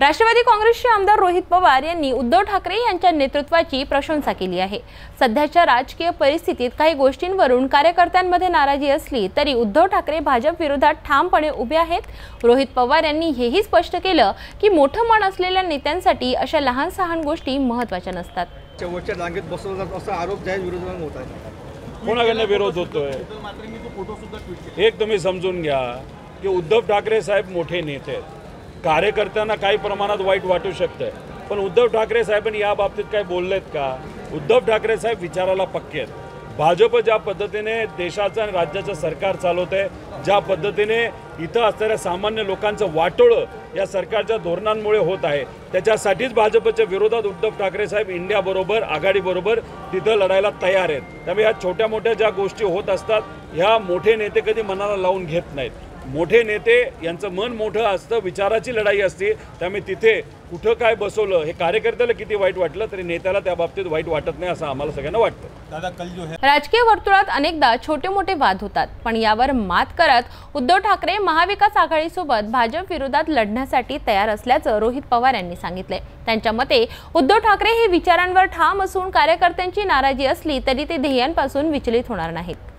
राष्ट्रवादी काँग्रेसचे आमदार रोहित पवार यांनी उद्धव ठाकरे यांच्या नेतृत्वाची प्रशंसा केली आहे। सध्याच्या राजकीय परिस्थितीत काही गोष्टींवरून कार्यकर्त्यांमध्ये नाराजी असली तरी उद्धव ठाकरे भाजप विरोधात ठामपणे उभे आहेत। रोहित पवार यांनी हेही स्पष्ट केलं की मोठं मन असलेल्या नेत्यांसाठी अशा लहान-सहान गोष्टी महत्त्वाच्या नसतात। शेवटच्या रांगेत बसवतात असा आरोप जाहीर विरोधात होत आहे। कोणाकडनं विरोध होतोय? एक तुम्ही समजून घ्या की उद्धव ठाकरे साहेब मोठे नेते आहेत। कार्यकर्त्यांना काही प्रमाणात वाईट वाटू शकतं, पण उद्धव ठाकरे साहेबांनी या बाबतीत काय बोललेत का? उद्धव ठाकरे साहेब विचाराला पक्के आहेत। भाजप ज्या पद्धतीने देशाचं आणि राज्याचं सरकार चालवत आहे, ज्या पद्धतीने इथं असणाऱ्या सामान्य लोकांचं वाटोळं या सरकारच्या धोरणांमुळे होत आहे, त्याच्यासाठीच भाजपच्या विरोधात उद्धव ठाकरे साहेब इंडियाबरोबर आघाडीबरोबर तिथं लढायला तयार आहेत। त्यामुळे ह्या छोट्या मोठ्या ज्या गोष्टी होत असतात ह्या मोठे नेते कधी मनाला लावून घेत नाहीत। मोठे नेते यांचं मन मोठं असतं, विचाराची लढाई असते, त्यामुळे तिथे कुठं काय बसवलं हे कार्यकर्त्याला किती वाईट वाटलं तरी नेत्याला त्या बाबतीत वाईट वाटत नाही असं आम्हाला सगळ्यांना वाटतं। राजकीय वर्तुळात अनेकदा छोटे मोठे वाद होतात, पण यावर मात करत उद्धव ठाकरे महाविकास आघाडीसोबत भाजप विरोधात लढण्यासाठी तयार असल्याचं रोहित पवार यांनी सांगितले। त्यांच्या मते उद्धव ठाकरे हे विचारांवर ठाम असून कार्यकर्त्यांची नाराजी असली तरी ते ध्येयांपासून विचलित होणार नाहीत।